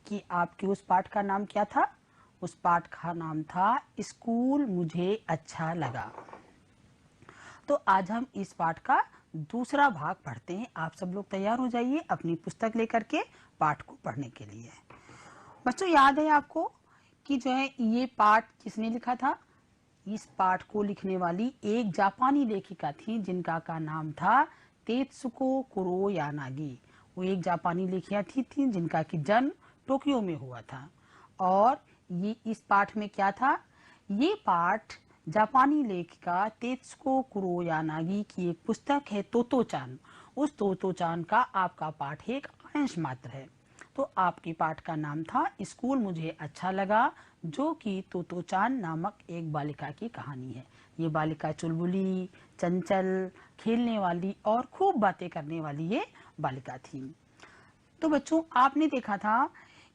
कि आपके उस पाठ का नाम क्या था? उस पाठ का नाम था स्कूल मुझे अच्छा लगा। तो आज हम इस पाठ का दूसरा भाग पढ़ते हैं। आप सब लोग तैयार हो जाइए अपनी पुस्तक लेकर के पाठ को पढ़ने के लिए। बच्चों, याद है आपको कि जो है ये पाठ किसने लिखा था? इस पाठ को लिखने वाली एक जापानी लेखिका थी जिनका का नाम था तेत्सुको कुरोयानागी। वो एक जापानी लेखिका थी जिनका की जन्म टोक्यो में हुआ था। और ये इस पाठ में क्या था? ये पाठ जापानी लेखिका तेत्सुको कुरोयानागी की एक पुस्तक है तोतो-चान। उस तोतो-चान का आपका पाठ एक अंश मात्र है। तो आपके पाठ का नाम था स्कूल मुझे अच्छा लगा, जो कि तोतो-चान नामक एक बालिका की कहानी है। ये बालिका चुलबुली, चंचल, खेलने वाली और खूब बातें करने वाली ये बालिका थी। तो बच्चों, आपने देखा था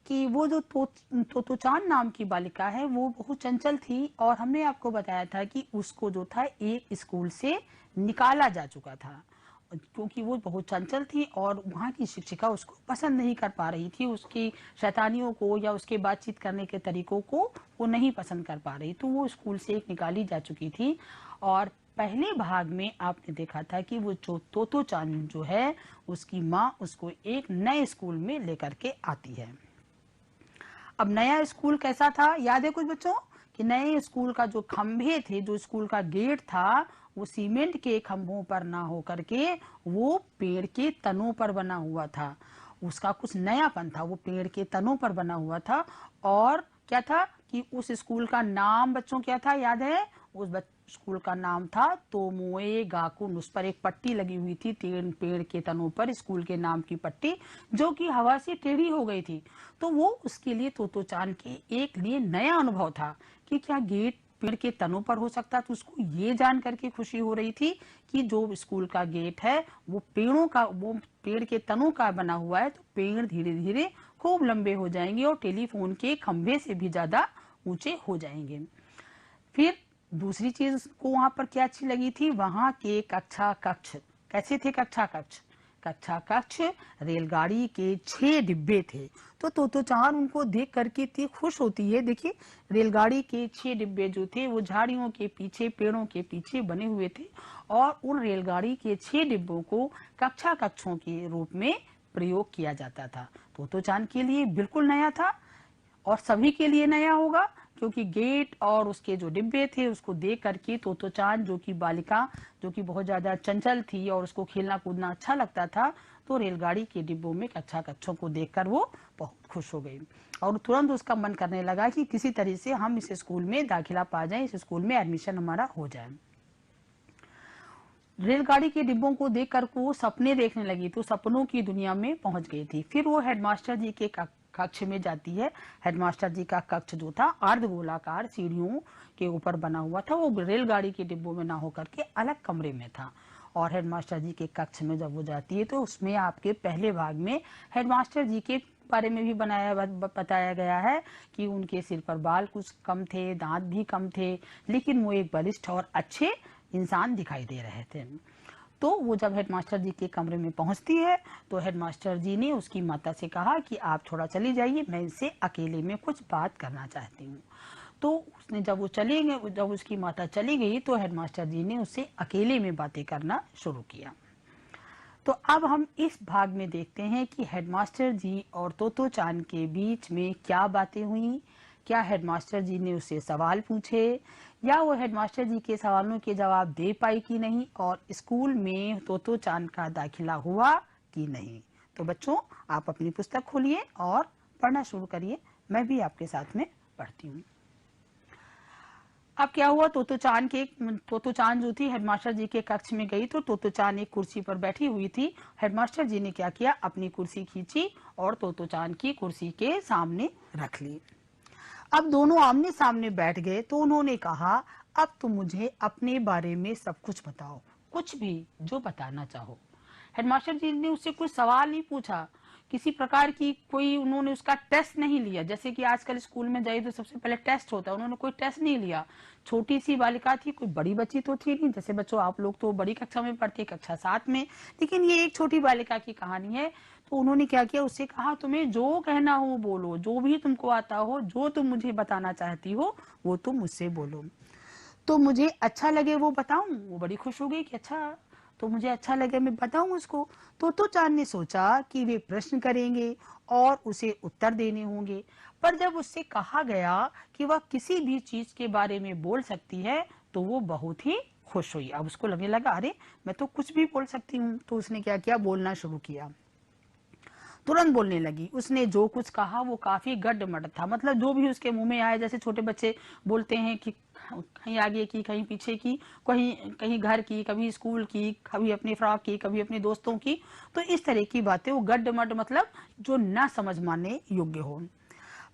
कि वो जो तोतो-चान नाम की बालिका है वो बहुत चंचल थी और हमने आपको बताया था कि उसको जो था एक स्कूल से निकाला जा चुका था क्योंकि वो बहुत चंचल थी और वहाँ की शिक्षिका उसको पसंद नहीं कर पा रही थी। उसकी शैतानियों को या उसके बातचीत करने के तरीकों को वो नहीं पसंद कर पा रही, तो वो स्कूल से एक निकाली जा चुकी थी। और पहले भाग में आपने देखा था कि वो तोतो-चान जो है उसकी माँ उसको एक नए स्कूल में लेकर के आती है। अब नया स्कूल कैसा था, याद है कुछ बच्चों? कि नए स्कूल का जो खंभे थे, जो स्कूल का गेट था, वो सीमेंट के खंभों पर ना होकर के वो पेड़ के तनों पर बना हुआ था। उसका कुछ नयापन था, वो पेड़ के तनों पर बना हुआ था। और क्या था कि उस स्कूल का नाम बच्चों क्या था, याद है? उस स्कूल का नाम था तोमोए गाकुन। उस पर एक पट्टी लगी हुई थी पेड़ के तनों पर, स्कूल के नाम की पट्टी, जो कि हवा से टेढ़ी हो गई थी। तो वो उसके लिए तोतो-चान के एक लिए नया अनुभव था कि क्या गेट पेड़ के तनों पर हो सकता। तो उसको ये जान करके खुशी हो रही थी कि जो स्कूल का गेट है वो पेड़ के तनों का बना हुआ है, तो पेड़ धीरे धीरे खूब लंबे हो जाएंगे और टेलीफोन के खंभे से भी ज्यादा ऊंचे हो जाएंगे। फिर दूसरी चीज उसको वहां पर क्या अच्छी लगी थी, वहां के कक्षा कक्ष कैसे थे? कक्षा कक्ष रेलगाड़ी के 6 डिब्बे थे। तो तोतो-चान उनको देख करके इतनी खुश होती है। देखिए, रेलगाड़ी के 6 डिब्बे जो थे वो झाड़ियों के पीछे, पेड़ों के पीछे बने हुए थे और उन रेलगाड़ी के 6 डिब्बों को कक्षा कक्षों के रूप में प्रयोग किया जाता था। तोतो-चान के लिए बिल्कुल नया था और सभी के लिए नया होगा, क्योंकि गेट और उसके जो डिब्बे थे उसको देख करके तोतो-चान, जो कि बालिका, जो कि बहुत ज्यादा चंचल थी और उसको खेलना कूदना अच्छा लगता था, तो रेलगाड़ी के डिब्बों में कक्षा कक्षों को देखकर वो बहुत खुश हो गई और तुरंत उसका मन करने लगा कि किसी तरह से हम इस स्कूल में दाखिला पा जाए, इस स्कूल में एडमिशन हमारा हो जाए। रेलगाड़ी के डिब्बों को देखकर वो सपने देखने लगी, तो सपनों की दुनिया में पहुंच गई थी। फिर वो हेडमास्टर जी के कक्ष में जाती है। हेडमास्टर जी का कक्ष जो था अर्धगोलाकार सीढ़ियों के ऊपर बना हुआ था, वो रेलगाड़ी के डिब्बों में ना होकर के अलग कमरे में था। और हेडमास्टर जी के कक्ष में जब वो जाती है तो उसमें आपके पहले भाग में हेडमास्टर जी के बारे में भी बताया गया है कि उनके सिर पर बाल कुछ कम थे, दांत भी कम थे, लेकिन वो एक बलिष्ठ और अच्छे इंसान दिखाई दे रहे थे। तो वो जब हेडमास्टर जी के कमरे में पहुंचती है तो हेडमास्टर जी ने उसकी माता से कहा कि आप थोड़ा चली जाइए, मैं इनसे अकेले में कुछ बात करना चाहती हूँ। तो उसने जब उसकी माता चली गई तो हेडमास्टर जी ने उससे अकेले में बातें करना शुरू किया। तो अब हम इस भाग में देखते हैं कि हेडमास्टर जी और तोतो-चान के बीच में क्या बातें हुई। क्या हेडमास्टर जी ने उससे सवाल पूछे या वो हेडमास्टर जी के सवालों के जवाब दे पाई कि नहीं, और स्कूल में तोतो-चान का दाखिला हुआ कि नहीं। तो बच्चों, आप अपनी पुस्तक खोलिए और पढ़ना शुरू करिए। मैं भी आपके साथ में पढ़ती हूँ। अब क्या हुआ, तोतो-चान जो थी हेडमास्टर जी के कक्ष में गई तो तोतो-चान एक कुर्सी पर बैठी हुई थी। हेडमास्टर जी ने क्या किया, अपनी कुर्सी खींची और तोतो-चान की कुर्सी के सामने रख ली। अब दोनों आमने सामने बैठ गए तो उन्होंने कहा, अब तुम मुझे अपने बारे में सब कुछ बताओ, कुछ भी जो बताना चाहो। हेडमास्टर जी ने उससे कुछ सवाल नहीं पूछा, किसी प्रकार की कोई उन्होंने उसका टेस्ट नहीं लिया। जैसे कि आजकल स्कूल में जाए तो सबसे पहले टेस्ट होता है, उन्होंने कोई टेस्ट नहीं लिया। छोटी सी बालिका थी, कोई बड़ी बच्ची तो थी नहीं। जैसे बच्चों आप लोग तो बड़ी कक्षा में पढ़ते, कक्षा 7 में, लेकिन ये एक छोटी बालिका की कहानी है। तो उन्होंने क्या किया, उससे कहा तुम्हें जो कहना हो बोलो, जो भी तुमको आता हो, जो तुम मुझे बताना चाहती हो वो तुम मुझसे बोलो। तो मुझे अच्छा लगे वो बताऊं। वो बड़ी खुश हो गई कि अच्छा, तो मुझे अच्छा लगे मैं बताऊं उसको। तो चांद ने सोचा कि वे प्रश्न करेंगे और उसे उत्तर देने होंगे। पर जब उससे कहा गया कि वह किसी भी चीज के बारे में बोल सकती है तो वो बहुत ही खुश हुई। अब उसको लगने लगा अरे मैं तो कुछ भी बोल सकती हूँ। तो उसने क्या किया, बोलना शुरू किया। तुरंत बोलने लगी। उसने जो कुछ कहा वो काफी गड्ड-मड्ड था, मतलब जो भी उसके मुंह में आए, जैसे छोटे बच्चे बोलते हैं कि कहीं आगे की, कहीं पीछे की, कहीं कहीं घर की, कभी स्कूल की, कभी अपनी फ्रॉक की, कभी अपने दोस्तों की। तो इस तरह की बातें, वो गड्ड-मड्ड मतलब जो ना समझ माने योग्य हो।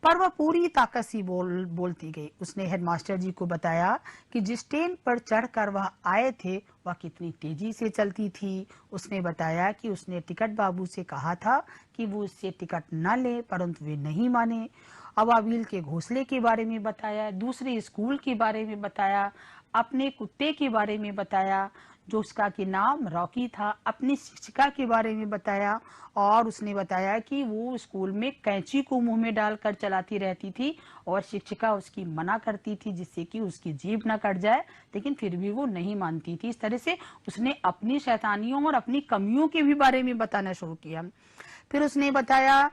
पर वह पूरी ताकत से बोलती गई। उसने हेडमास्टर जी को बताया कि जिस ट्रेन पर चढ़कर वह आए थे वह कितनी तेजी से चलती थी। उसने बताया कि उसने टिकट बाबू से कहा था कि वो उससे टिकट न ले, परंतु वे नहीं माने। अबाबिल के घोंसले के बारे में बताया, दूसरे स्कूल के बारे में बताया, अपने कुत्ते के बारे में बताया जो उसका के नाम रॉकी था, अपनी शिक्षिका के बारे में बताया। और उसने बताया कि वो स्कूल में कैंची को मुंह में डालकर चलाती रहती थी और शिक्षिका उसकी मना करती थी जिससे कि उसकी जीभ न कट जाए, लेकिन फिर भी वो नहीं मानती थी। इस तरह से उसने अपनी शैतानियों और अपनी कमियों के भी बारे में बताना शुरू किया। फिर उसने बताया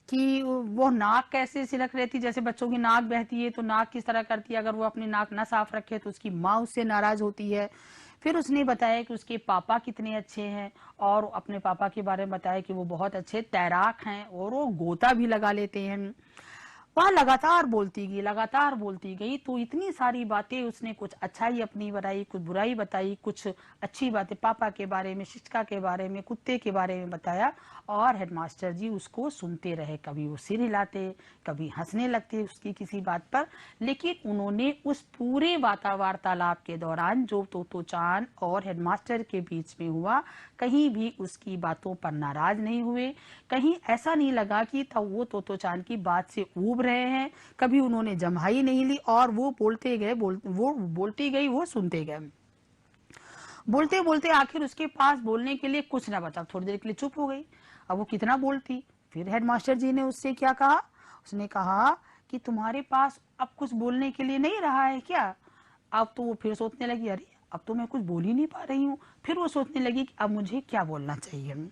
कि वो नाक कैसे सिलक रहती, जैसे बच्चों की नाक बहती है तो नाक किस तरह करती है, अगर वो अपनी नाक ना साफ रखे तो उसकी माँ उससे नाराज होती है। फिर उसने बताया कि उसके पापा कितने अच्छे हैं और अपने पापा के बारे में बताया कि वो बहुत अच्छे तैराक हैं और वो गोता भी लगा लेते हैं। वह लगातार बोलती गई। तो इतनी सारी बातें उसने, कुछ अच्छाई अपनी बताई, कुछ बुराई बताई, कुछ अच्छी बातें पापा के बारे में, शिक्षिका के बारे में, कुत्ते के बारे में बताया। और हेडमास्टर जी उसको सुनते रहे। कभी वो सिर हिलाते, कभी हंसने लगते उसकी किसी बात पर। लेकिन उन्होंने उस पूरे वार्तालाप के दौरान जो तोतो चान और हेडमास्टर के बीच में हुआ, कहीं भी उसकी बातों पर नाराज नहीं हुए। कहीं ऐसा नहीं लगा कि तब वो तोतो चान की बात से ऊब रहे हैं। कभी उन्होंने जम्हाई नहीं ली और वो बोलते गए, वो बोलती गई, वो सुनते गए। बोलते बोलते आखिर उसके पास बोलने के लिए कुछ ना बचा, थोड़ी देर के लिए चुप हो गई। अब वो कितना बोलती। फिर हेडमास्टर जी ने उससे क्या कहा, उसने कहा कि तुम्हारे पास अब कुछ बोलने के लिए नहीं रहा है क्या। अब तो वो फिर सोचने लगी अरे अब तो मैं कुछ बोल ही नहीं पा रही हूँ। फिर वो सोचने लगी कि अब मुझे क्या बोलना चाहिए।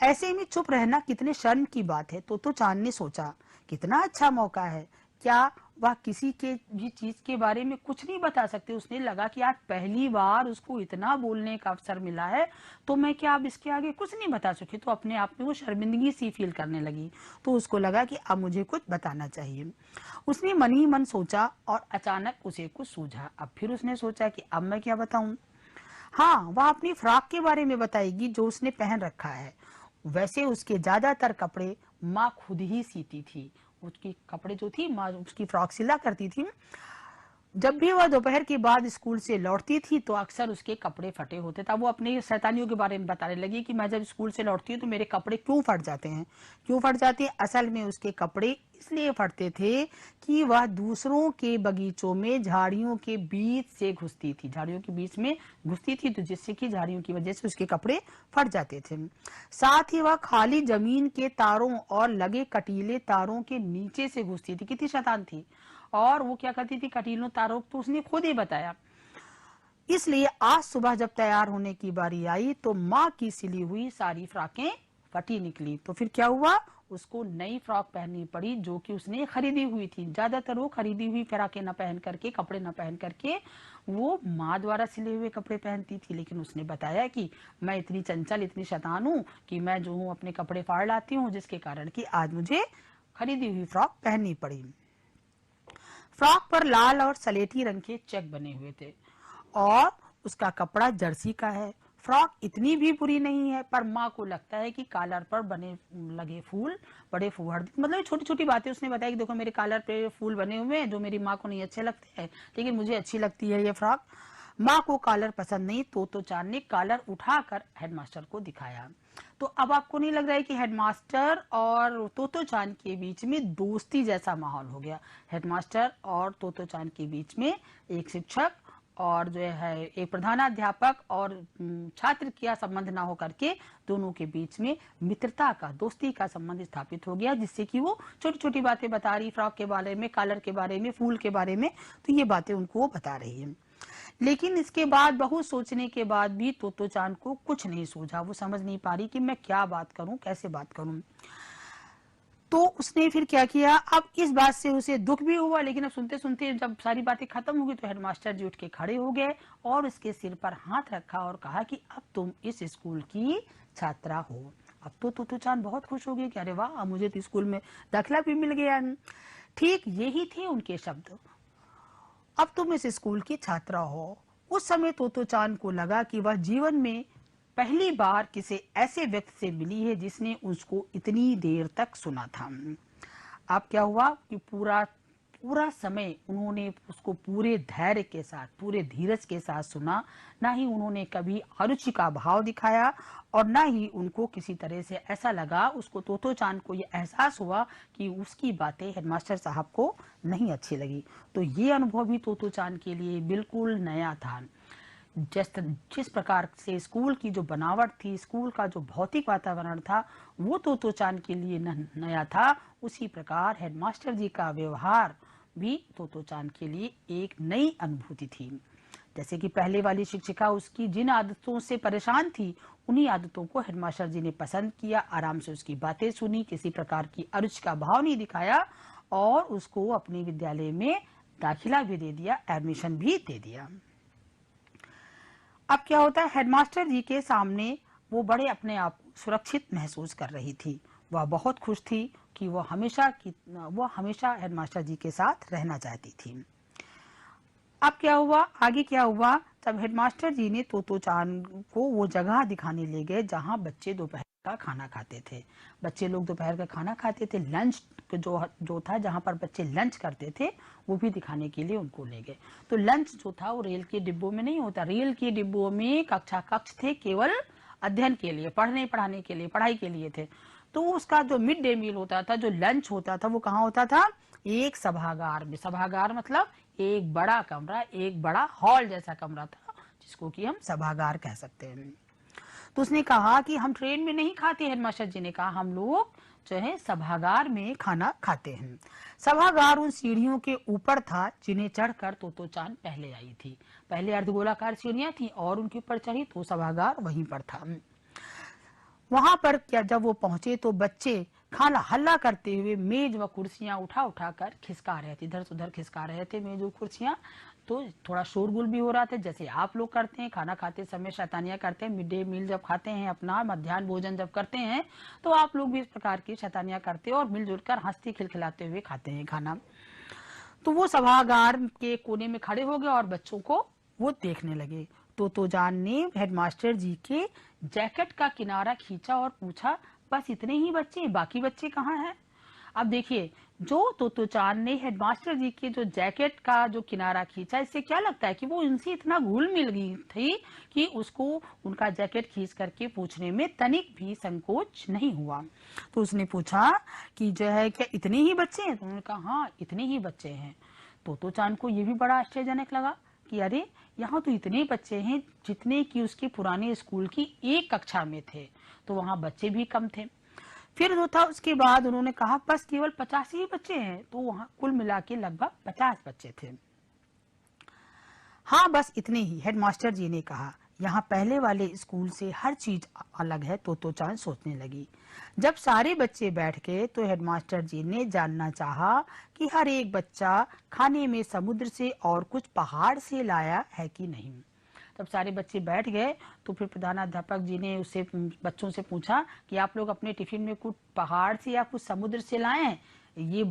ऐसे में चुप रहना कितने शर्म की बात है। तो चांद ने सोचा कितना अच्छा मौका है, क्या वह किसी के भी चीज के बारे में कुछ नहीं बता सकते। उसने लगा कि आज पहली बार उसको इतना बोलने का अवसर मिला है, तो मैं क्या अब इसके आगे कुछ नहीं बता सकी। तो अपने आप में वो शर्मिंदगी सी फील करने लगी। तो उसको लगा कि अब मुझे कुछ बताना चाहिए। उसने मन ही मन सोचा और अचानक उसे कुछ सूझा। अब फिर उसने सोचा कि अब मैं क्या बताऊं। हाँ, वह अपनी फ्रॉक के बारे में बताएगी जो उसने पहन रखा है। वैसे उसके ज्यादातर कपड़े माँ खुद ही सीती थी। उसकी कपड़े जो थी माँ उसकी फ्रॉक सिला करती थी। जब भी वह दोपहर के बाद स्कूल से लौटती थी तो अक्सर उसके कपड़े फटे होते थे। वो अपनी शैतानियों के बारे में बताने लगी कि मैं जब स्कूल से लौटती हूँ तो मेरे कपड़े क्यों फट जाते हैं, क्यों फट जाते हैं। असल में उसके कपड़े इसलिए फटते थे कि वह दूसरों के बगीचों में झाड़ियों के बीच से घुसती थी, झाड़ियों के बीच में घुसती थी, तो जिससे कि झाड़ियों की वजह से उसके कपड़े फट जाते थे। साथ ही वह खाली जमीन के तारों और लगे कटीले तारों के नीचे से घुसती थी। कितनी शैतान थी। और वो क्या करती थी, कटीलों तारों, तो उसने खुद ही बताया। इसलिए आज सुबह जब तैयार होने की बारी आई तो माँ की सिली हुई सारी फ्रॉकें फटी निकली। तो फिर क्या हुआ, उसको नई फ्रॉक पहननी पड़ी जो कि उसने खरीदी हुई थी। ज्यादातर वो खरीदी हुई फ्रॉकें न पहन करके, कपड़े न पहन करके वो माँ द्वारा सिले हुए कपड़े पहनती थी। लेकिन उसने बताया कि मैं इतनी चंचल, इतनी शैतान हूँ कि मैं जो हूँ अपने कपड़े फाड़ लाती हूँ, जिसके कारण कि आज मुझे खरीदी हुई फ्रॉक पहननी पड़ी। फ्रॉक पर लाल और सलेटी रंग के चेक बने हुए थे और उसका कपड़ा जर्सी का है। फ्रॉक इतनी भी बुरी नहीं है, पर माँ को लगता है कि कॉलर पर बने लगे फूल बड़े फुहड़, मतलब छोटी छोटी बातें उसने बताई कि देखो मेरे कॉलर पे फूल बने हुए हैं जो मेरी माँ को नहीं अच्छे लगते हैं, लेकिन मुझे अच्छी लगती है ये फ्रॉक। माँ को कॉलर पसंद नहीं। तो चांद ने कॉलर उठाकर हेडमास्टर को दिखाया। तो अब आपको नहीं लग रहा है कि हेडमास्टर और तोतो चांद के बीच में दोस्ती जैसा माहौल हो गया। हेडमास्टर और तोतो चांद के बीच में एक शिक्षक और जो है एक प्रधानाध्यापक और छात्र का संबंध ना हो करके दोनों के बीच में मित्रता का, दोस्ती का संबंध स्थापित हो गया, जिससे कि वो छोटी छोटी बातें बता रही, फ्रॉक के बारे में, कलर के बारे में, फूल के बारे में, तो ये बातें उनको वो बता रही है। लेकिन इसके बाद बहुत सोचने के बाद भी तोतो चान को कुछ नहीं सूझा। वो समझ नहीं पा रही कि मैं क्या बात करूं, कैसे बात करूं। तो उसने फिर क्या किया, अब इस बात से उसे दुख भी हुआ, लेकिन अब सुनते सुनते जब सारी बातें खत्म हो गई तो हेडमास्टर जी उठ के खड़े हो गए और उसके सिर पर हाथ रखा और कहा कि अब तुम इस स्कूल की छात्रा हो। अब तो तोतो चान बहुत खुश हो गई कि अरे वाह, मुझे तो स्कूल में दाखिला भी मिल गया। ठीक यही थे उनके शब्द, अब तुम इस स्कूल की छात्रा हो। उस समय तोतो चान को लगा कि वह जीवन में पहली बार किसी ऐसे व्यक्ति से मिली है जिसने उसको इतनी देर तक सुना था। अब क्या हुआ कि पूरा पूरा समय उन्होंने उसको पूरे धैर्य के साथ, पूरे धीरज के साथ सुना। ना ही उन्होंने कभी अरुचि का भाव दिखाया और ना ही उनको किसी तरह से ऐसा लगा, उसको तोतो चान को ये एहसास हुआ कि उसकी बातें हेडमास्टर साहब को नहीं अच्छी लगी। तो ये अनुभव भी तोतो चान के लिए बिल्कुल नया था। जिस प्रकार से स्कूल की जो बनावट थी, स्कूल का जो भौतिक वातावरण था, वो तोतो चान के लिए नया था, उसी प्रकार हेडमास्टर जी का व्यवहार भी तोतो चान के लिए एक नई अनुभूति थी। जैसे कि पहले वाली शिक्षिका उसकी जिन आदतों से परेशान थी, उन्हीं आदतों को हेडमास्टर जी ने पसंद किया, आराम से उसकी बातें सुनी, किसी प्रकार की अरुचि का भाव नहीं दिखाया और उसको अपने विद्यालय में दाखिला भी दे दिया, एडमिशन भी दे दिया। अब क्या होता है, हेडमास्टर जी के सामने वो बड़े अपने आप को सुरक्षित महसूस कर रही थी। वह बहुत खुश थी कि वो हमेशा हेडमास्टर जी के साथ रहना चाहती थी। अब क्या हुआ, आगे क्या हुआ, जब हेडमास्टर जी ने तोतो चान को वो जगह दिखाने ले गए जहां बच्चे दोपहर का खाना खाते थे। बच्चे लोग दोपहर का खाना खाते थे, लंच जो था, जहां पर बच्चे लंच करते थे, वो भी दिखाने के लिए उनको ले गए। तो लंच जो था वो रेल के डिब्बों में नहीं होता, रेल के डिब्बों में कक्षा कक्ष थे, केवल अध्ययन के लिए, पढ़ाने के लिए, पढ़ाई के लिए थे। तो उसका जो मिड डे मील होता था, जो लंच होता था, वो कहाँ होता था, एक सभागार में। सभागार मतलब एक बड़ा कमरा, एक बड़ा हॉल जैसा कमरा था, जिसको कि हम सभागार कह सकते हैं। तो उसने कहा कि हम ट्रेन में नहीं खाते, हेडमास्टर जी ने कहा हम लोग जो है सभागार में खाना खाते हैं। सभागार उन सीढ़ियों के ऊपर था जिन्हें चढ़कर तोतो चान पहले आई थी। पहले अर्धगोलाकार सीढ़ियां थी और उनके ऊपर चढ़ी तो सभागार वहीं पर था। वहां पर क्या, जब वो पहुंचे तो बच्चे खाना हल्ला करते हुए मेज व कुर्सियां उठा उठा कर खिसका रहे थे, इधर से उधर खिसका रहे थे मेज और कुर्सियां। तो थोड़ा शोरगुल भी हो रहा था, जैसे आप लोग करते हैं खाना खाते समय, शैतानियां करते हैं, मिड डे मील जब खाते हैं, अपना मध्याह्न भोजन जब करते हैं, तो आप लोग भी इस प्रकार की शैतानियां करते हैं और मिलजुल कर हंसते खिलखिलाते हुए खाते हैं खाना। तो वो सभागार के कोने में खड़े हो गए और बच्चों को वो देखने लगे। तोतो जान ने हेडमास्टर जी के जैकेट का किनारा खींचा और पूछा, बस इतने ही बच्चे, बाकी बच्चे कहाँ हैं? अब देखिए, जो तोतो चान ने हेडमास्टर जी के जो जैकेट का जो किनारा खींचा, इससे क्या लगता है कि वो इनसे इतना घुल मिल गई थी कि उसको उनका जैकेट खींच करके पूछने में तनिक भी संकोच नहीं हुआ। तो उसने पूछा कि जो है क्या इतने ही बच्चे हैं? तो उन्होंने कहा हाँ, इतने ही बच्चे हैं। तोतो चान को ये भी बड़ा आश्चर्यजनक लगा कि अरे, यहाँ तो इतने बच्चे हैं जितने कि उसके पुराने स्कूल की एक कक्षा में थे, तो वहाँ बच्चे भी कम थे। फिर जो था उसके बाद उन्होंने कहा बस केवल 50 ही बच्चे हैं, तो वहाँ कुल मिला के लगभग 50 बच्चे थे। हाँ, बस इतने ही, हेडमास्टर जी ने कहा। यहाँ पहले वाले स्कूल से हर चीज अलग है, तोतो चान सोचने लगी। जब सारे बच्चे बैठ गए तो हेडमास्टर जी ने जानना चाहा कि हर एक बच्चा खाने में समुद्र से और कुछ पहाड़ से लाया है कि नहीं। तब सारे बच्चे बैठ गए तो फिर प्रधानाध्यापक जी ने उससे बच्चों से पूछा कि आप लोग अपने टिफिन में कुछ पहाड़ से या कुछ समुद्र से लाए हैं? ये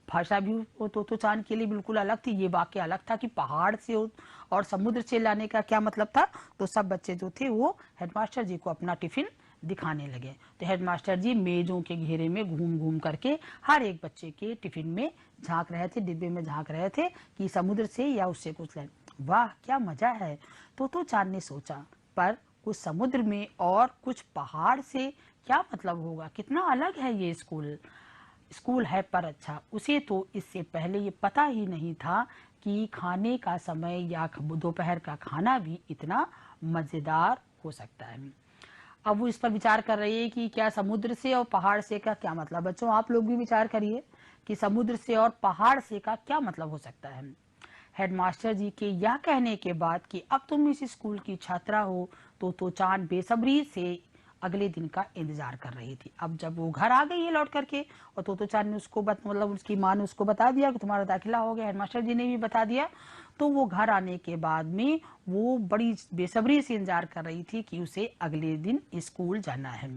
भाषा भी तोतो चान के लिए बिल्कुल अलग थी, ये वाक्य अलग था कि पहाड़ से और समुद्र से लाने का क्या मतलब था। तो सब बच्चे जो थे वो हेडमास्टर जी को अपना टिफिन दिखाने लगे। तो हेडमास्टर जी मेजों के घेरे में घूम घूम करके हर एक बच्चे के टिफिन में झांक रहे थे, डिब्बे में झांक रहे थे कि समुद्र से या उससे कुछ लाए। वाह, क्या मजा है, तोतो चान ने सोचा। पर कुछ समुद्र में और कुछ पहाड़ से क्या मतलब होगा, कितना अलग है ये स्कूल है। पर अच्छा, उसे तो इससे पहले ये पता ही नहीं था कि खाने का समय या दोपहर का खाना भी इतना मज़ेदार हो सकता है। अब वो इस पर विचार कर रही है कि क्या समुद्र से और पहाड़ से का क्या मतलब। बच्चों आप लोग भी विचार करिए कि समुद्र से और पहाड़ से का क्या मतलब हो सकता है। हेडमास्टर जी के यह कहने के बाद कि अब तुम इस स्कूल की छात्रा हो, तो चांद बेसब्री से अगले दिन का इंतजार कर रही थी। अब जब वो घर आ गई है लौट करके, और तो चांद ने उसको मतलब उसकी माँ ने उसको बता दिया कि तुम्हारा दाखिला हो गया, हेडमास्टर जी ने भी बता दिया, तो वो घर आने के बाद में वो बड़ी बेसब्री से इंतजार कर रही थी कि उसे अगले दिन स्कूल जाना है।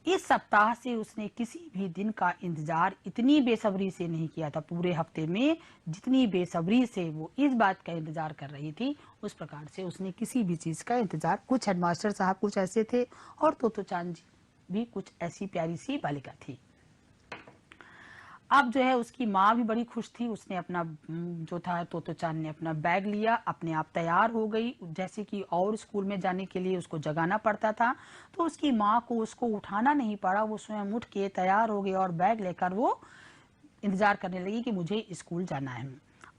इस सप्ताह से उसने किसी भी दिन का इंतजार इतनी बेसब्री से नहीं किया था। पूरे हफ्ते में जितनी बेसब्री से वो इस बात का इंतजार कर रही थी, उस प्रकार से उसने किसी भी चीज का इंतजार, कुछ हेडमास्टर साहब कुछ ऐसे थे और तो चांद जी भी कुछ ऐसी प्यारी सी बालिका थी। अब जो है उसकी माँ भी बड़ी खुश थी। उसने अपना जो था तो चांद ने अपना बैग लिया, अपने आप तैयार हो गई। जैसे कि और स्कूल में जाने के लिए उसको जगाना पड़ता था, तो उसकी माँ को उसको उठाना नहीं पड़ा। वो स्वयं उठ के तैयार हो गई और बैग लेकर वो इंतजार करने लगी कि मुझे स्कूल जाना है।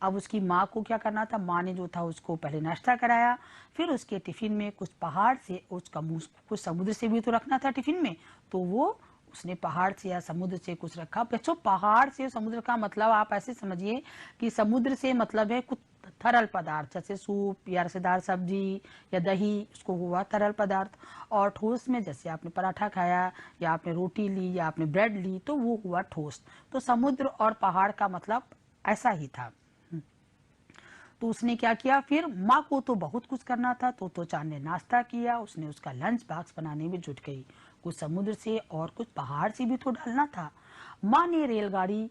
अब उसकी माँ को क्या करना था, माँ ने जो था उसको पहले नाश्ता कराया, फिर उसके टिफिन में कुछ पहाड़ से उसका मुंह कुछ समुद्र से भी तो रखना था टिफिन में, तो वो उसने पहाड़ से या समुद्र से कुछ रखा। बच्चों पहाड़ से समुद्र का मतलब आप ऐसे समझिए कि समुद्र से मतलब है कुछ तरल पदार्थ, जैसे सूप या रसेदार सब्जी या दही, उसको हुआ तरल पदार्थ। और ठोस में जैसे आपने पराठा खाया या आपने रोटी ली या आपने ब्रेड ली, तो वो हुआ ठोस। तो समुद्र और पहाड़ का मतलब ऐसा ही था। तो उसने क्या किया, फिर माँ को तो बहुत कुछ करना था, तो चांद ने नाश्ता किया। उसने उसका लंच बॉक्स बनाने में जुट गई। कुछ समुद्र से और कुछ पहाड़ से भी तो डालना था। माँ ने रेलगाड़ी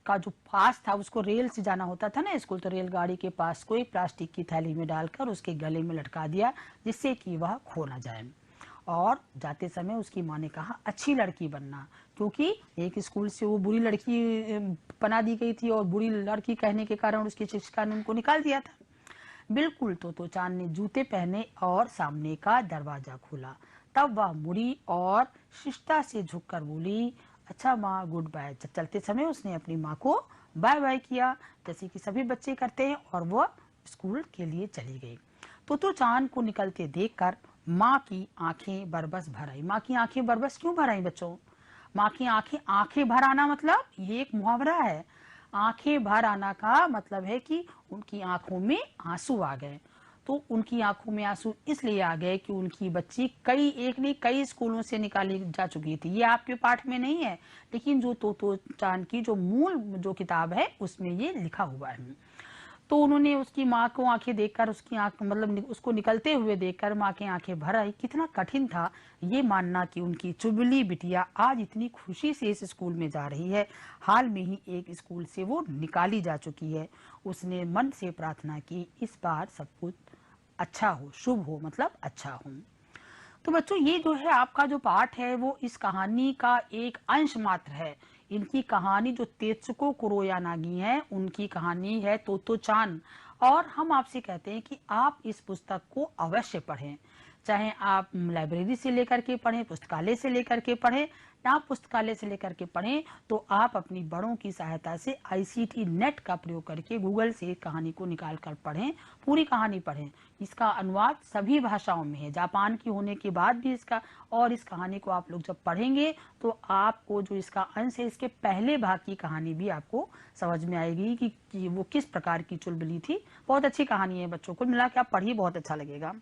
का जो पास था, उसको रेल से जाना होता था ना स्कूल, तो रेलगाड़ी के पास को एक प्लास्टिक की थैली में डालकर उसके गले में लटका दिया, जिससे कि वह खो ना जाए। और जाते समय उसकी माँ ने कहा अच्छी लड़की बनना, क्योंकि एक स्कूल से वो बुरी लड़की बना दी गई थी और बुरी लड़की कहने के कारण उसकी शिक्षिका ने उनको निकाल दिया था। बिल्कुल। तो चांद ने जूते पहने और सामने का दरवाजा खोला। तब वह मुड़ी और शिष्टता से झुककर बोली, अच्छा माँ, गुड बाय। चलते समय उसने अपनी माँ को बाय बाय किया, जैसे कि सभी बच्चे करते हैं, और वह स्कूल के लिए चली गई। तो चांद को निकलते देखकर माँ की आंखें बरबस भर आई। माँ की आंखें बरबस क्यों भर आई बच्चों? माँ की आंखें, आंखें भर आना मतलब ये एक मुहावरा है। आंखें भर आना का मतलब है कि उनकी आंखों में आंसू आ गए। तो उनकी आंखों में आंसू इसलिए आ गए कि उनकी बच्ची कई, एक नहीं कई स्कूलों से निकाली जा चुकी थी। ये आपके पाठ में नहीं है, लेकिन जो तो चांद की जो मूल जो किताब है उसमें ये लिखा हुआ है। तो उन्होंने उसकी माँ को आंखें देखकर, उसकी आंख मतलब उसको निकलते हुए देखकर माँ की आंखें भर आई। कितना कठिन था ये मानना कि उनकी चुबली बिटिया आज इतनी खुशी से इस स्कूल में जा रही है। हाल में ही एक स्कूल से वो निकाली जा चुकी है। उसने मन से प्रार्थना की इस बार सब कुछ अच्छा हो, शुभ हो, मतलब अच्छा हो। तो बच्चों ये जो है आपका जो पाठ है वो इस कहानी का एक अंश मात्र है। इनकी कहानी जो तेत्सुको कुरोयानागी है, उनकी कहानी है तोतो चान। और हम आपसे कहते हैं कि आप इस पुस्तक को अवश्य पढ़ें, चाहे आप लाइब्रेरी से लेकर के पढ़ें, पुस्तकालय से लेकर के पढ़ें, या पुस्तकालय से लेकर के पढ़ें, तो आप अपनी बड़ों की सहायता से ICT नेट का प्रयोग करके गूगल से कहानी को निकाल कर पढ़ें, पूरी कहानी पढ़ें। इसका अनुवाद सभी भाषाओं में है, जापान की होने के बाद भी इसका। और इस कहानी को आप लोग जब पढ़ेंगे तो आपको जो इसका अंश है, इसके पहले भाग की कहानी भी आपको समझ में आएगी कि वो किस प्रकार की चुलबुली थी। बहुत अच्छी कहानी है बच्चों, को मिला के आप पढ़िए, बहुत अच्छा लगेगा।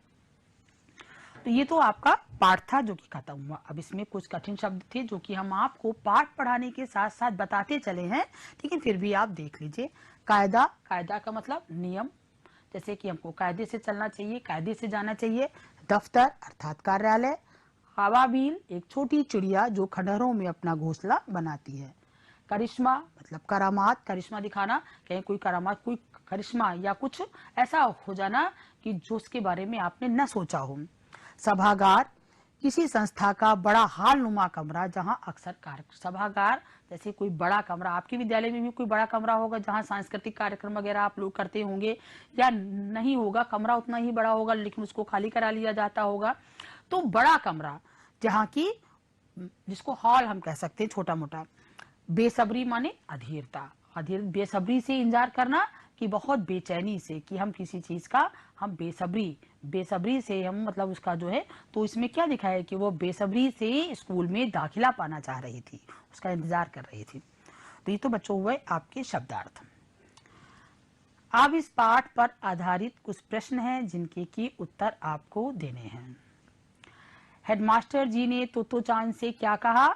तो ये तो आपका पाठ था जो कि खत्म हुआ। अब इसमें कुछ कठिन शब्द थे जो कि हम आपको पाठ पढ़ाने के साथ साथ बताते चले हैं, लेकिन फिर भी आप देख लीजिए। कायदा, कायदा का मतलब नियम, जैसे कि हमको कायदे से चलना चाहिए, कायदे से जाना चाहिए। दफ्तर अर्थात कार्यालय। हवाबील एक छोटी चिड़िया जो खंडहरों में अपना घोंसला बनाती है। करिश्मा मतलब करामात, करिश्मा दिखाना, कहीं कोई करामात, कोई करिश्मा या कुछ ऐसा हो जाना कि जो उसके बारे में आपने न सोचा हो। सभागार किसी संस्था का बड़ा हाल नुमा कमरा जहां अक्सर सभागार जैसे कोई बड़ा कमरा, आपके विद्यालय में भी कोई बड़ा कमरा होगा जहां सांस्कृतिक कार्यक्रम वगैरह आप लोग करते होंगे, या नहीं होगा, कमरा उतना ही बड़ा होगा लेकिन उसको खाली करा लिया जाता होगा। तो बड़ा कमरा जहाँ की, जिसको हॉल हम कह सकते हैं छोटा मोटा। बेसब्री माने अधीरता, अधीर बेसब्री से इंतजार करना कि बहुत बेचैनी से, कि हम किसी चीज का हम बेसब्री से हम मतलब उसका जो है, तो इसमें क्या दिखाया है कि वो बेसब्री से स्कूल में दाखिला पाना चाह रही थी, उसका इंतजार कर रही थी। तो ये तो बच्चों हुए आपके शब्दार्थ। अब इस पाठ पर आधारित कुछ प्रश्न हैं जिनके की उत्तर आपको देने हैं। हेडमास्टर जी ने तोतोचान से क्या कहा?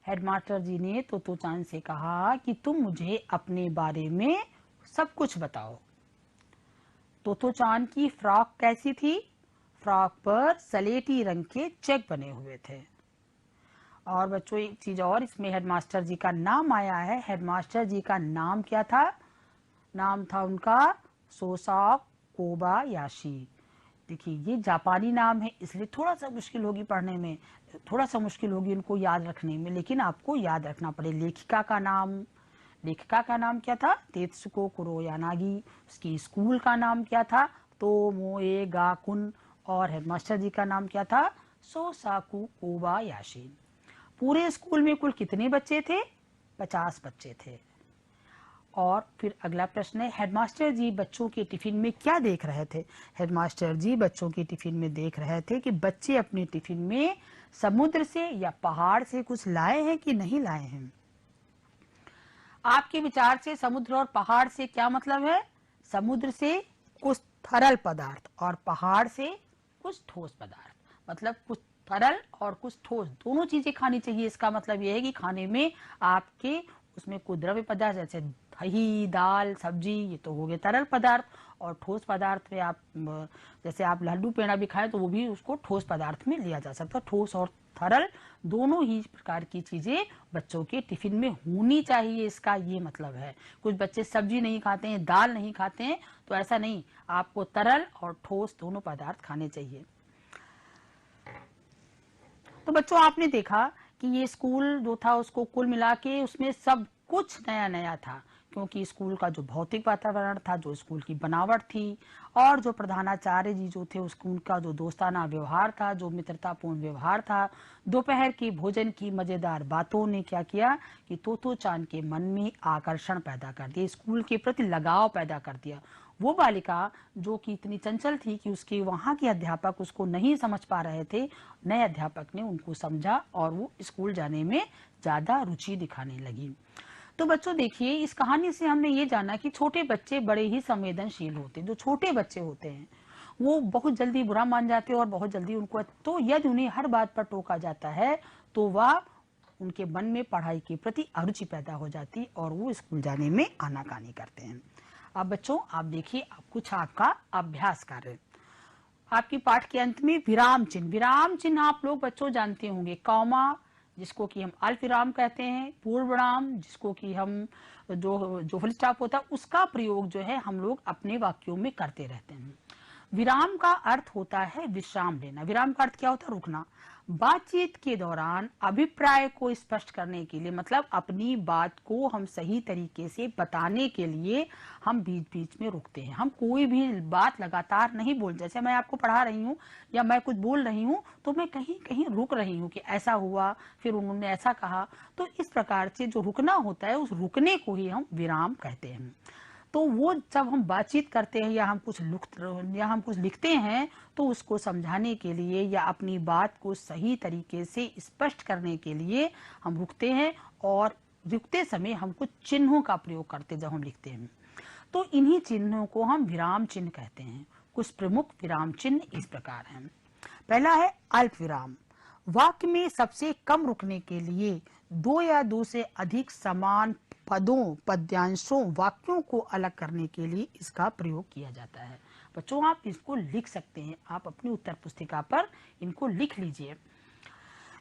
हेडमास्टर जी ने तोतोचान से कहा कि तुम मुझे अपने बारे में सब कुछ बताओ। तोतोचान की फ्रॉक कैसी थी? फ्रॉक पर सलेटी रंग के चेक बने हुए थे। और बच्चों एक चीज और, इसमें हेडमास्टर जी का नाम आया है। हेडमास्टर जी का नाम क्या था? नाम था उनका सोसा कोबायाशी। देखिए ये जापानी नाम है, इसलिए थोड़ा सा मुश्किल होगी पढ़ने में, थोड़ा सा मुश्किल होगी उनको याद रखने में, लेकिन आपको याद रखना पड़े। लेखिका का नाम क्या था? तेत्सुको कुरोयानागी। उसकी स्कूल का नाम क्या था? तोमोए गाकुन। और हेडमास्टर जी का नाम क्या था? सोसाकु कोबायाशी। पूरे स्कूल में कुल कितने बच्चे थे? 50 बच्चे थे। और फिर अगला प्रश्न है, हेडमास्टर जी बच्चों के टिफिन में क्या देख रहे थे? हेडमास्टर जी बच्चों के टिफिन में देख रहे थे कि बच्चे अपने टिफिन में समुद्र से या पहाड़ से कुछ लाए हैं कि नहीं लाए हैं। आपके विचार से समुद्र और पहाड़ से क्या मतलब है? समुद्र से कुछ तरल पदार्थ और पहाड़ से कुछ ठोस पदार्थ, मतलब कुछ तरल और कुछ ठोस, दोनों चीजें खानी चाहिए। इसका मतलब यह है कि खाने में आपके उसमें कुछ द्रव्य पदार्थ जैसे दही, दाल, सब्जी, ये तो हो गए तरल पदार्थ। और ठोस पदार्थ में आप जैसे आप लड्डू पेड़ा भी खाएं तो वो भी उसको ठोस पदार्थ में लिया जा सकता है। ठोस और तरल दोनों ही प्रकार की चीजें बच्चों के टिफिन में होनी चाहिए, इसका ये मतलब है। कुछ बच्चे सब्जी नहीं खाते हैं, दाल नहीं खाते हैं, तो ऐसा नहीं, आपको तरल और ठोस दोनों पदार्थ खाने चाहिए। तो बच्चों आपने देखा कि ये स्कूल जो था उसको कुल मिला के उसमें सब कुछ नया नया था, क्योंकि स्कूल का जो भौतिक वातावरण था, जो स्कूल की बनावट थी, और जो प्रधानाचार्य जी जो थे उसको उनका जो दोस्ताना व्यवहार था, जो मित्रतापूर्ण व्यवहार था, दोपहर के भोजन की मजेदार बातों ने क्या किया कि तोतोचान के मन में आकर्षण पैदा कर दिया, स्कूल के प्रति लगाव पैदा कर दिया। वो बालिका जो कि इतनी चंचल थी कि उसके वहां के अध्यापक उसको नहीं समझ पा रहे थे, नए अध्यापक ने उनको समझा और वो स्कूल जाने में ज्यादा रुचि दिखाने लगी। तो बच्चों देखिए, इस कहानी से हमने ये जाना कि छोटे बच्चे बड़े ही संवेदनशील होते हैं। जो छोटे बच्चे होते हैं वो बहुत जल्दी बुरा मान जाते हैं और बहुत जल्दी उनको, तो यदि उन्हें हर बात पर टोका जाता है तो वह उनके मन में पढ़ाई के प्रति अरुचि पैदा हो जाती और वो स्कूल जाने में आनाकानी करते हैं। अब बच्चों आप देखिए, अब कुछ आपका अभ्यास कार्य आपकी पाठ के अंत में विराम चिन्ह आप लोग बच्चों जानते होंगे। कॉमा जिसको कि हम अल्प विराम कहते हैं, पूर्ण विराम जिसको कि हम जो फुल स्टॉप होता है उसका प्रयोग जो है हम लोग अपने वाक्यों में करते रहते हैं। विराम का अर्थ होता है विश्राम लेना। विराम का अर्थ क्या होता है? रुकना। बातचीत के दौरान अभिप्राय को स्पष्ट करने के लिए, मतलब अपनी बात को हम सही तरीके से बताने के लिए हम बीच बीच में रुकते हैं। हम कोई भी बात लगातार नहीं बोल, जैसे मैं आपको पढ़ा रही हूँ या मैं कुछ बोल रही हूँ तो मैं कहीं कहीं रुक रही हूँ कि ऐसा हुआ, फिर उन्होंने ऐसा कहा। तो इस प्रकार से जो रुकना होता है उस रुकने को ही हम विराम कहते हैं। तो वो जब हम बातचीत करते हैं या हम कुछ लिखते हैं तो उसको समझाने के लिए या अपनी बात को सही तरीके से स्पष्ट करने के लिए हम रुकते हैं, और रुकते समय हम कुछ चिन्हों का प्रयोग करते हैं जब हम लिखते हैं। तो इन्हीं चिन्हों को हम विराम चिन्ह कहते हैं। कुछ प्रमुख विराम चिन्ह इस प्रकार हैं। पहला है अल्प विराम। वाक्य में सबसे कम रुकने के लिए दो या दो से अधिक समान पदों, पद्यांशों, वाक्यों को अलग करने के लिए इसका प्रयोग किया जाता है। बच्चों आप इसको लिख सकते हैं, आप अपनी उत्तर पुस्तिका पर इनको लिख लीजिए।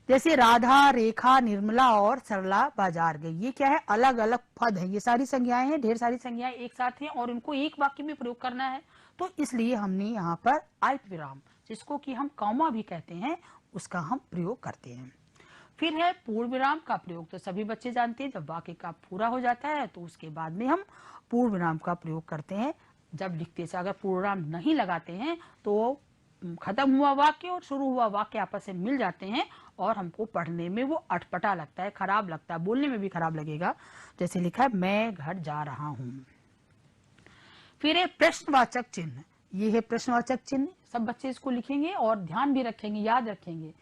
जैसे राधा, रेखा, निर्मला और सरला बाजार गई, ये क्या है? अलग अलग पद है, ये सारी संज्ञाएं हैं, ढेर सारी संज्ञाएं एक साथ हैं और इनको एक वाक्य में प्रयोग करना है। तो इसलिए हमने यहाँ पर अल्प विराम, जिसको कि हम कॉमा भी कहते हैं, उसका हम प्रयोग करते हैं। फिर है पूर्ण विराम का प्रयोग। तो सभी बच्चे जानते हैं, जब वाक्य का पूरा हो जाता है तो उसके बाद में हम पूर्ण विराम का प्रयोग करते हैं। जब लिखते से अगर पूर्ण विराम नहीं लगाते हैं तो खत्म हुआ वाक्य और शुरू हुआ वाक्य आपस में मिल जाते हैं और हमको पढ़ने में वो अटपटा लगता है, खराब लगता है, बोलने में भी खराब लगेगा। जैसे लिखा है मैं घर जा रहा हूँ। फिर है प्रश्नवाचक चिन्ह, ये है प्रश्नवाचक चिन्ह, सब बच्चे इसको लिखेंगे और ध्यान भी रखेंगे, याद रखेंगे।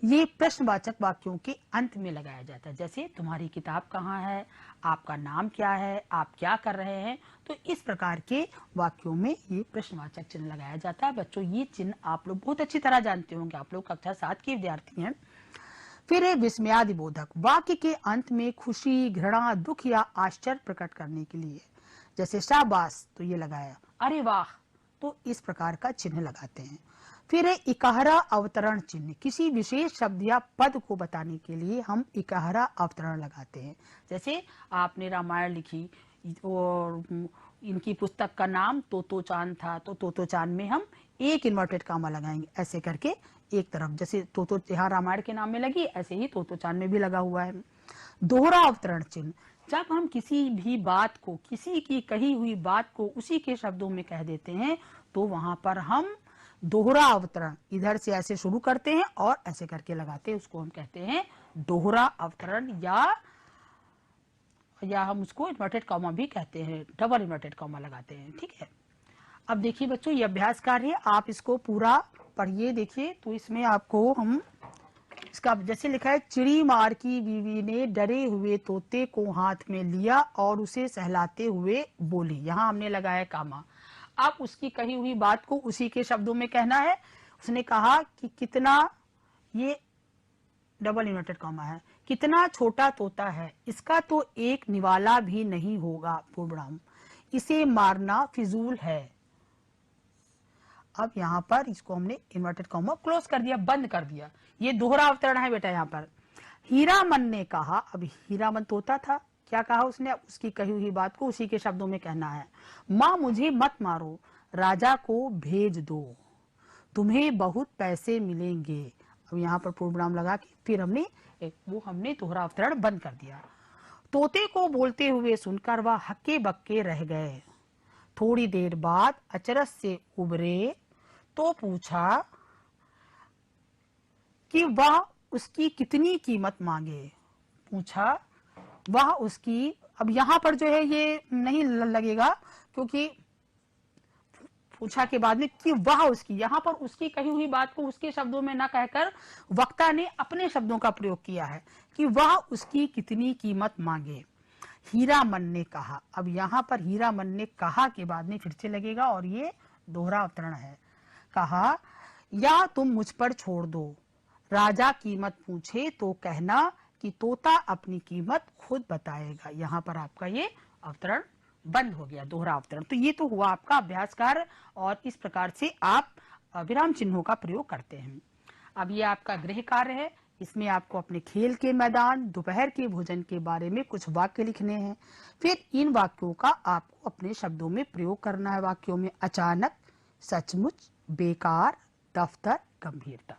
ये प्रश्नवाचक वाक्यों के अंत में लगाया जाता है, जैसे तुम्हारी किताब कहाँ है, आपका नाम क्या है, आप क्या कर रहे हैं। तो इस प्रकार के वाक्यों में ये प्रश्नवाचक चिन्ह लगाया जाता है। बच्चों ये चिन्ह आप लोग बहुत अच्छी तरह जानते होंगे, आप लोग कक्षा 7 के विद्यार्थी हैं। फिर है विस्मयादिबोधक, वाक्य के अंत में खुशी, घृणा, दुख या आश्चर्य प्रकट करने के लिए, जैसे शाबाश तो ये लगाया, अरे वाह तो इस प्रकार का चिन्ह लगाते हैं। फिर है इकहरा अवतरण चिन्ह, किसी विशेष शब्द या पद को बताने के लिए हम इकहरा अवतरण लगाते हैं। जैसे आपने रामायण लिखी और इनकी पुस्तक का नाम तोतो चांद था, तो तोतो चांद में हम एक इन्वर्टेड कामा लगाएंगे, ऐसे करके एक तरफ, जैसे तोतो यहाँ रामायण के नाम में लगी ऐसे ही तोतो चांद में भी लगा हुआ है। दोहरा अवतरण चिन्ह, जब हम किसी भी बात को, किसी की कही हुई बात को उसी के शब्दों में कह देते हैं तो वहां पर हम दोहरा अवतरण इधर से ऐसे शुरू करते हैं और ऐसे करके लगाते हैं, उसको हम कहते हैं दोहरा अवतरण, या हम उसको इन्वर्टेड कॉमा भी कहते हैं, डबल इन्वर्टेड कॉमा लगाते हैं। ठीक है, अब देखिए बच्चों ये अभ्यास कार्य है, आप इसको पूरा पढ़िए। देखिए तो इसमें आपको हम इसका जैसे लिखा है, चिड़ी मार की बीवी ने डरे हुए तोते को हाथ में लिया और उसे सहलाते हुए बोली, यहाँ हमने लगाया कामा। आप उसकी कही हुई बात को उसी के शब्दों में कहना है। उसने कहा कि कितना, ये डबल इन्वर्टेड कॉमा है, कितना छोटा तोता है, इसका तो एक निवाला भी नहीं होगा पूर्णम, इसे मारना फिजूल है। अब यहाँ पर इसको हमने इन्वर्टेड कॉमा क्लोज कर दिया, बंद कर दिया। ये दोहरा अवतरण है बेटा। यहाँ पर हीरामन ने कहा, अब हीरामन तोता था, क्या कहा उसने, उसकी कही हुई बात को उसी के शब्दों में कहना है। माँ मुझे मत मारो, राजा को भेज दो, तुम्हें बहुत पैसे मिलेंगे। अब यहाँ पर पूर्वनाम लगा के फिर हमने दोहरा अवतरण बंद कर दिया। तोते को बोलते हुए सुनकर वह हक्के बक्के रह गए। थोड़ी देर बाद अचरज से उबरे तो पूछा कि वह उसकी कितनी कीमत मांगे। पूछा वह उसकी, अब यहाँ पर जो है ये नहीं लगेगा क्योंकि पूछा के बाद में कि वह उसकी, यहाँ पर उसकी कही हुई बात को उसके शब्दों में ना कहकर वक्ता ने अपने शब्दों का प्रयोग किया है कि वह उसकी कितनी कीमत मांगे। हीरामन ने कहा, अब यहाँ पर हीरामन ने कहा के बाद में फिर से लगेगा और ये दोहरा अवतरण है। कहा या तुम मुझ पर छोड़ दो, राजा कीमत पूछे तो कहना कि तोता अपनी कीमत खुद बताएगा। यहाँ पर आपका ये अवतरण बंद हो गया, दोहरा अवतरण। तो ये तो हुआ आपका अभ्यास कार्य और इस प्रकार से आप विराम चिन्हों का प्रयोग करते हैं। अब ये आपका गृह कार्य है, इसमें आपको अपने खेल के मैदान, दोपहर के भोजन के बारे में कुछ वाक्य लिखने हैं। फिर इन वाक्यों का आपको अपने शब्दों में प्रयोग करना है। वाक्यों में अचानक, सचमुच, बेकार, दफ्तर, गंभीरता।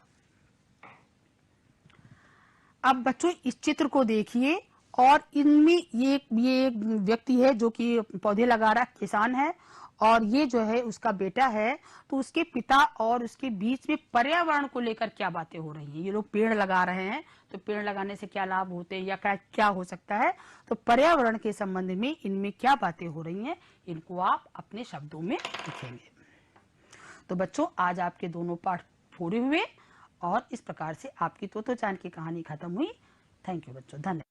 अब बच्चों इस चित्र को देखिए और इनमें ये एक व्यक्ति है जो कि पौधे लगा रहा, किसान है, और ये जो है उसका बेटा है। तो उसके पिता और उसके बीच में पर्यावरण को लेकर क्या बातें हो रही हैं। ये लोग पेड़ लगा रहे हैं, तो पेड़ लगाने से क्या लाभ होते हैं या क्या हो सकता है, तो पर्यावरण के संबंध में इनमें क्या बातें हो रही हैं, इनको आप अपने शब्दों में लिखेंगे। तो बच्चों आज आपके दोनों पाठ पूरे हुए और इस प्रकार से आपकी तोतो चांद की कहानी खत्म हुई। थैंक यू बच्चों, धन्यवाद।